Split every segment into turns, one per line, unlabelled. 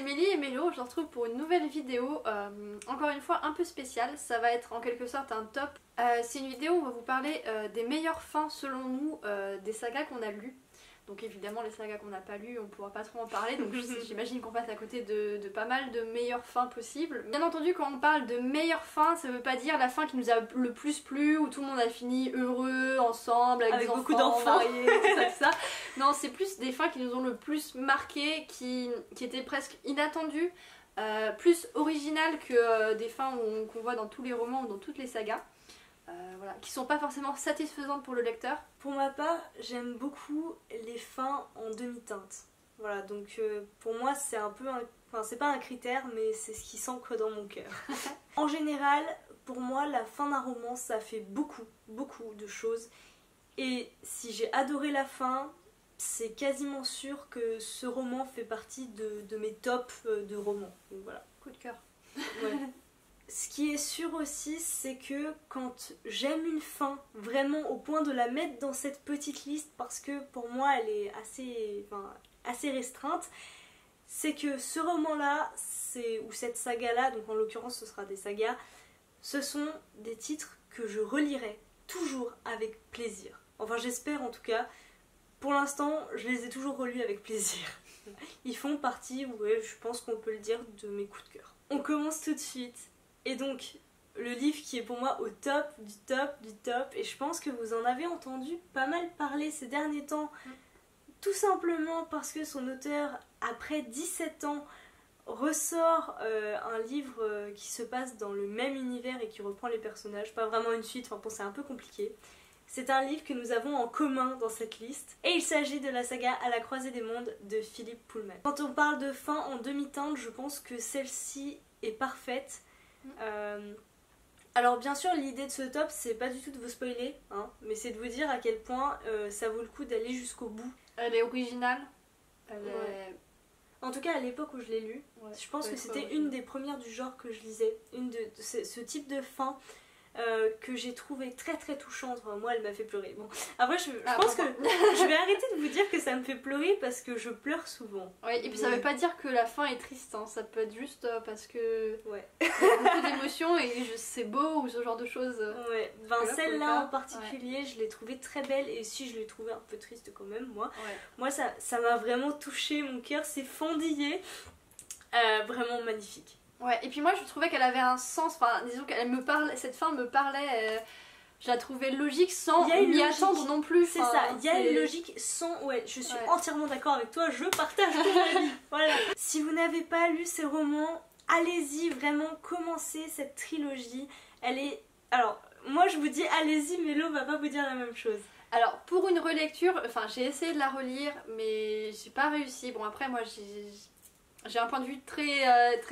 Mélie et Mélo, je vous retrouve pour une nouvelle vidéo, encore une fois un peu spéciale. Ça va être en quelque sorte un top. C'est une vidéo où on va vous parler des meilleures fins selon nous des sagas qu'on a lues. Donc évidemment les sagas qu'on n'a pas lues on pourra pas trop en parler, donc j'imagine qu'on passe à côté de pas mal de meilleures fins possibles. Bien entendu quand on parle de meilleures fins ça veut pas dire la fin qui nous a le plus plu, où tout le monde a fini heureux, ensemble, avec des enfants,
beaucoup d'enfants,
mariés, tout ça. Non, c'est plus des fins qui nous ont le plus marqué, qui étaient presque inattendues, plus originales que des fins qu'on voit dans tous les romans ou dans toutes les sagas. Voilà, qui sont pas forcément satisfaisantes pour le lecteur.
Pour ma part, j'aime beaucoup les fins en demi-teinte. Voilà, donc pour moi c'est un peu enfin c'est pas un critère, mais c'est ce qui s'ancre dans mon cœur. En général, pour moi, la fin d'un roman, ça fait beaucoup de choses. Et si j'ai adoré la fin, c'est quasiment sûr que ce roman fait partie de mes tops de romans. Donc voilà.
Coup de cœur.
Ouais. Ce qui est sûr aussi, c'est que quand j'aime une fin, vraiment au point de la mettre dans cette petite liste, parce que pour moi elle est assez restreinte, c'est que ce roman-là, ou cette saga-là, donc en l'occurrence ce sera des sagas, ce sont des titres que je relirai toujours avec plaisir. Enfin j'espère en tout cas. Pour l'instant, je les ai toujours relus avec plaisir. Ils font partie, ouais, je pense qu'on peut le dire, de mes coups de cœur. On commence tout de suite. Et donc, le livre qui est pour moi au top, du top, du top, et je pense que vous en avez entendu pas mal parler ces derniers temps, tout simplement parce que son auteur, après 17 ans, ressort un livre qui se passe dans le même univers et qui reprend les personnages, pas vraiment une suite, enfin bon, c'est un peu compliqué. C'est un livre que nous avons en commun dans cette liste, et il s'agit de la saga À la croisée des mondes de Philippe Pullman. Quand on parle de fin en demi-teinte, je pense que celle-ci est parfaite. Alors bien sûr l'idée de ce top c'est pas du tout de vous spoiler, hein, mais c'est de vous dire à quel point ça vaut le coup d'aller jusqu'au bout.
Elle est originale.
Ouais. En tout cas à l'époque où je l'ai lu, ouais, je pense que c'était une des premières du genre que je lisais, une de ce type de fin que j'ai trouvé très touchante. Enfin, moi elle m'a fait pleurer. Bon, après je pense que je vais arrêter de vous dire que ça me fait pleurer parce que je pleure souvent.
Ouais, et puis ça veut pas dire que la fin est triste, hein. Ça peut être juste parce que ouais. Il y a beaucoup d'émotions et c'est beau ou ce genre de choses.
Ouais, ben celle-là en particulier, ouais. Je l'ai trouvée très belle et si je l'ai trouvée un peu triste quand même, moi. Ouais. Moi ça m'a vraiment touché, mon cœur s'est fendillé. Vraiment magnifique.
Ouais, et puis moi je trouvais qu'elle avait un sens, enfin disons qu'elle me parlait, cette fin me parlait, je la trouvais logique sans m'y attendre non plus.
C'est ça, il y a une logique sans, ouais, je suis entièrement d'accord avec toi, je partage ton avis. Voilà. Si vous n'avez pas lu ces romans, allez-y, vraiment, commencez cette trilogie, elle est... Alors, moi je vous dis allez-y, Mélo va pas vous dire la même chose.
Alors pour une relecture, enfin j'ai essayé de la relire mais j'ai pas réussi, bon après moi j'ai un point de vue très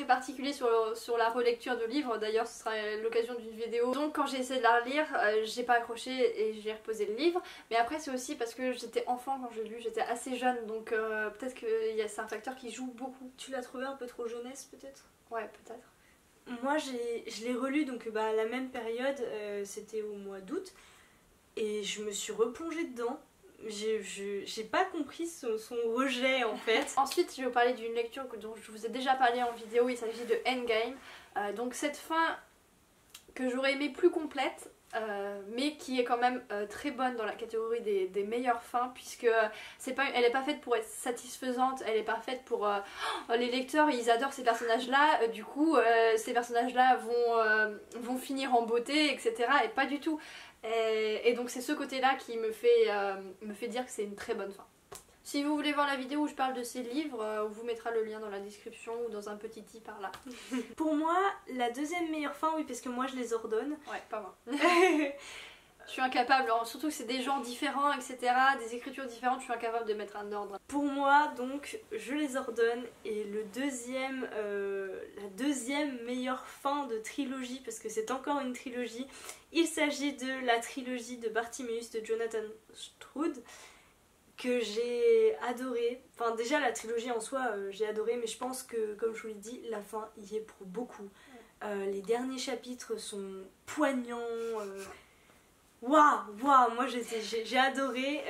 particulier sur la relecture de livres, d'ailleurs ce sera l'occasion d'une vidéo. Donc quand j'ai essayé de la relire, j'ai pas accroché et j'ai reposé le livre. Mais après c'est aussi parce que j'étais enfant quand j'ai lu, j'étais assez jeune, donc peut-être que c'est un facteur qui joue beaucoup.
Tu l'as trouvé un peu trop jeunesse peut-être?
Ouais, peut-être.
Moi je l'ai relu donc à la même période, c'était au mois d'août, et je me suis replongée dedans. J'ai pas compris son rejet en fait.
Ensuite je vais vous parler d'une lecture dont je vous ai déjà parlé en vidéo, il s'agit de Endgame. Donc cette fin que j'aurais aimé plus complète, mais qui est quand même très bonne dans la catégorie des meilleures fins, puisque elle est pas faite pour être satisfaisante, elle est pas faite pour... les lecteurs ils adorent ces personnages là, du coup ces personnages là vont finir en beauté, etc. Et pas du tout. Et donc c'est ce côté là qui me fait dire que c'est une très bonne fin. Si vous voulez voir la vidéo où je parle de ces livres, on vous mettra le lien dans la description ou dans un petit i par là.
Pour moi, la deuxième meilleure fin, oui, parce que moi je les ordonne.
Ouais, pas moi. Je suis incapable, alors, surtout que c'est des gens différents, etc., des écritures différentes, je suis incapable de mettre un ordre.
Pour moi, donc, je les ordonne, et la deuxième meilleure fin de trilogie, parce que c'est encore une trilogie, il s'agit de la trilogie de Bartiméus de Jonathan Stroud, que j'ai adoré. Enfin déjà la trilogie en soi j'ai adoré, mais je pense que comme je vous l'ai dit, la fin y est pour beaucoup. Les derniers chapitres sont poignants. Waouh, moi j'ai adoré.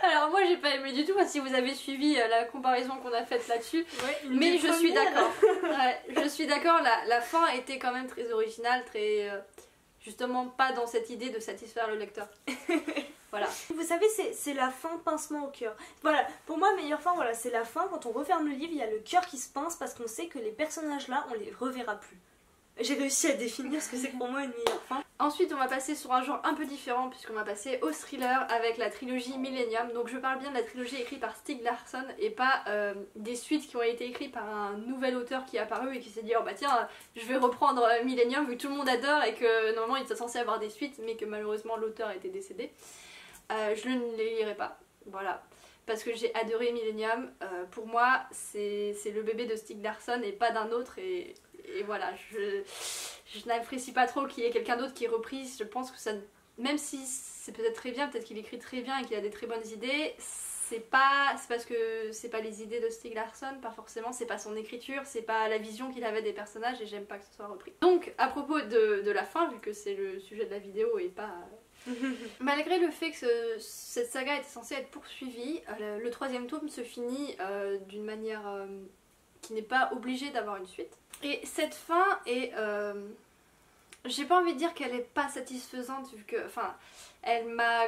Alors Alors moi j'ai pas aimé du tout, si vous avez suivi la comparaison qu'on a faite là-dessus,
Ouais,
mais je suis d'accord. Ouais, je suis d'accord, la fin était quand même très originale, très justement pas dans cette idée de satisfaire le lecteur. Voilà.
Vous savez, c'est la fin pincement au cœur. Voilà, pour moi, meilleure fin, voilà, c'est la fin. Quand on referme le livre, il y a le cœur qui se pince parce qu'on sait que les personnages là, on les reverra plus. J'ai réussi à définir ce que c'est pour moi une meilleure fin.
Ensuite, on va passer sur un genre un peu différent puisqu'on va passer au thriller avec la trilogie Millennium. Donc je parle bien de la trilogie écrite par Stieg Larsson et pas des suites qui ont été écrites par un nouvel auteur qui est apparu et qui s'est dit oh bah tiens, je vais reprendre Millennium vu que tout le monde adore et que normalement il était censé avoir des suites mais que malheureusement l'auteur était décédé. Je ne les lirai pas, voilà. Parce que j'ai adoré Millennium. Pour moi, c'est le bébé de Stieg Larsson et pas d'un autre et voilà, je n'apprécie pas trop qu'il y ait quelqu'un d'autre qui ait reprise. Je pense que ça, même si c'est peut-être très bien, peut-être qu'il écrit très bien et qu'il a des très bonnes idées, c'est parce que c'est pas les idées de Stieg Larsson, pas forcément, c'est pas son écriture, c'est pas la vision qu'il avait des personnages et j'aime pas que ce soit repris. Donc à propos de la fin, vu que c'est le sujet de la vidéo et pas... Malgré le fait que cette saga était censée être poursuivie, le troisième tome se finit d'une manière qui n'est pas obligée d'avoir une suite. Et cette fin est... j'ai pas envie de dire qu'elle est pas satisfaisante vu que... Enfin, elle m'a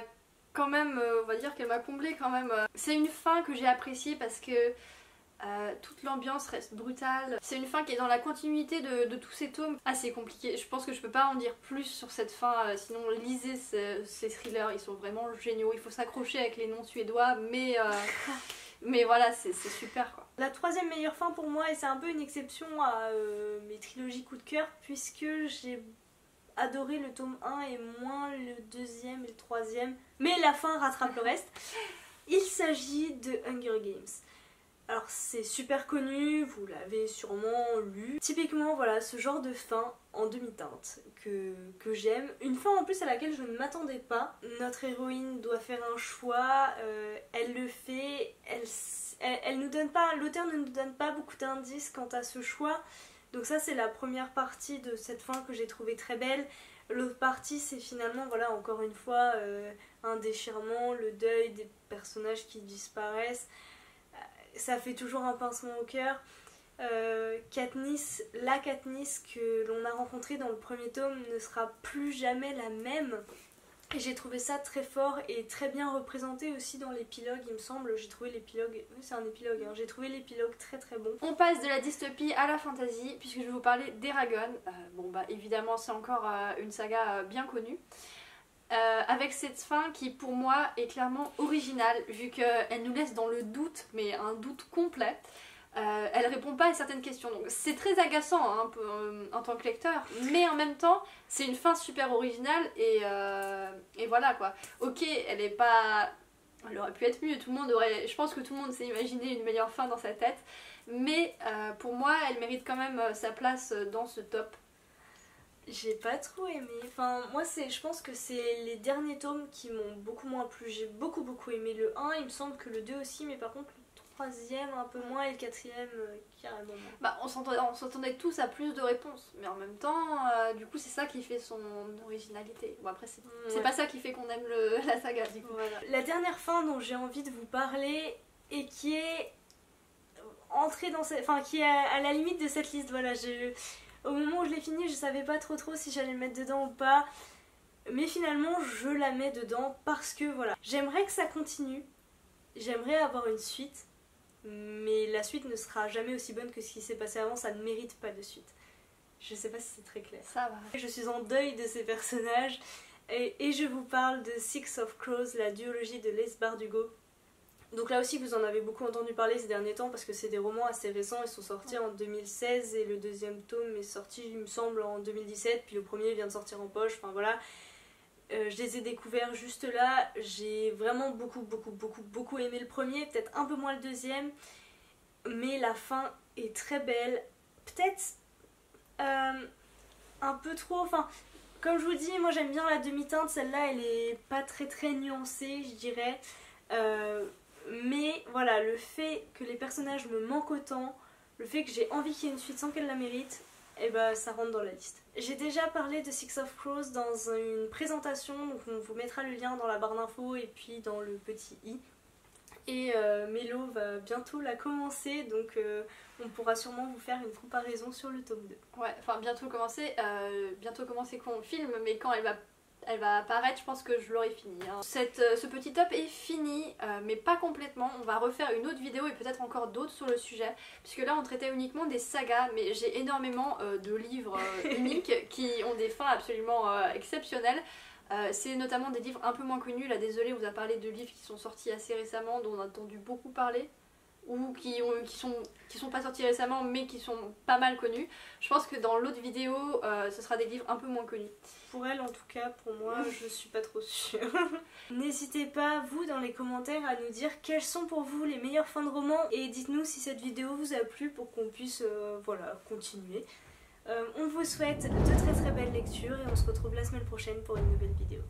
quand même... on va dire qu'elle m'a comblée quand même. C'est une fin que j'ai appréciée parce que toute l'ambiance reste brutale. C'est une fin qui est dans la continuité de tous ces tomes. Assez compliqué. Je pense que je peux pas en dire plus sur cette fin. Sinon, lisez ces thrillers. Ils sont vraiment géniaux. Il faut s'accrocher avec les noms suédois. Mais voilà, c'est super quoi.
La troisième meilleure fin pour moi, et c'est un peu une exception à mes trilogies coup de cœur, puisque j'ai adoré le tome 1 et moins le deuxième et le troisième. Mais la fin rattrape le reste. Il s'agit de Hunger Games. Alors c'est super connu, vous l'avez sûrement lu. Typiquement voilà, ce genre de fin en demi-teinte que j'aime. Une fin en plus à laquelle je ne m'attendais pas. Notre héroïne doit faire un choix, elle le fait, elle nous donne pas, l'auteur ne nous donne pas beaucoup d'indices quant à ce choix. Donc ça c'est la première partie de cette fin que j'ai trouvée très belle. L'autre partie c'est finalement voilà encore une fois un déchirement, le deuil des personnages qui disparaissent. Ça fait toujours un pincement au cœur. Katniss, la Katniss que l'on a rencontrée dans le premier tome ne sera plus jamais la même. Et j'ai trouvé ça très fort et très bien représenté aussi dans l'épilogue, il me semble. J'ai trouvé l'épilogue, oui, c'est un épilogue, hein. J'ai trouvé l'épilogue très très bon.
On passe de la dystopie à la fantasy puisque je vais vous parler d'Eragon. Bon bah évidemment c'est encore une saga bien connue. Avec cette fin qui pour moi est clairement originale vu qu'elle nous laisse dans le doute, mais un doute complet. Elle répond pas à certaines questions, donc c'est très agaçant hein, un peu en tant que lecteur, mais en même temps c'est une fin super originale et voilà quoi. Ok, elle est pas... Elle aurait pu être mieux, tout le monde aurait... Je pense que tout le monde s'est imaginé une meilleure fin dans sa tête, mais pour moi elle mérite quand même sa place dans ce top.
J'ai pas trop aimé, enfin moi je pense que c'est les derniers tomes qui m'ont beaucoup moins plu. J'ai beaucoup aimé le 1, il me semble que le 2 aussi, mais par contre le troisième un peu moins et le quatrième carrément moins.
Bah on s'attendait tous à plus de réponses, mais en même temps du coup c'est ça qui fait son originalité. Bon après c'est pas ça qui fait qu'on aime la saga du coup.
Voilà. La dernière fin dont j'ai envie de vous parler et qui est entrée dans cette... Enfin qui est à la limite de cette liste, voilà, au moment où je l'ai fini, je savais pas trop si j'allais le mettre dedans ou pas. Mais finalement, je la mets dedans parce que voilà. J'aimerais que ça continue. J'aimerais avoir une suite. Mais la suite ne sera jamais aussi bonne que ce qui s'est passé avant. Ça ne mérite pas de suite. Je sais pas si c'est très clair.
Ça va.
Je suis en deuil de ces personnages. Et je vous parle de Six of Crows, la duologie de Les Bardugo. Donc là aussi vous en avez beaucoup entendu parler ces derniers temps parce que c'est des romans assez récents, ils sont sortis en 2016 et le deuxième tome est sorti il me semble en 2017, puis le premier vient de sortir en poche, enfin voilà. Je les ai découverts juste là, j'ai vraiment beaucoup aimé le premier, peut-être un peu moins le deuxième, mais la fin est très belle, peut-être un peu trop, enfin comme je vous dis, moi j'aime bien la demi-teinte, celle-là elle est pas très nuancée je dirais. Mais voilà, le fait que les personnages me manquent autant, le fait que j'ai envie qu'il y ait une suite sans qu'elle la mérite, et bah ça rentre dans la liste. J'ai déjà parlé de Six of Crows dans une présentation, donc on vous mettra le lien dans la barre d'infos et puis dans le petit i. Et Mélo va bientôt la commencer, donc on pourra sûrement vous faire une comparaison sur le tome 2.
Ouais, enfin bientôt commencer quand on filme, mais quand elle va apparaître, je pense que je l'aurai fini. Hein. Ce petit top est fini, mais pas complètement. On va refaire une autre vidéo et peut-être encore d'autres sur le sujet, puisque là on traitait uniquement des sagas, mais j'ai énormément de livres uniques qui ont des fins absolument exceptionnelles. C'est notamment des livres un peu moins connus. Là, désolé, on vous a parlé de livres qui sont sortis assez récemment, dont on a entendu beaucoup parler, ou qui sont pas sortis récemment mais qui sont pas mal connus. Je pense que dans l'autre vidéo, ce sera des livres un peu moins connus.
Pour elle, en tout cas, pour moi, je suis pas trop sûre. N'hésitez pas, vous, dans les commentaires, à nous dire quelles sont pour vous les meilleures fins de romans, et dites-nous si cette vidéo vous a plu pour qu'on puisse voilà, continuer. On vous souhaite de très très belles lectures et on se retrouve la semaine prochaine pour une nouvelle vidéo.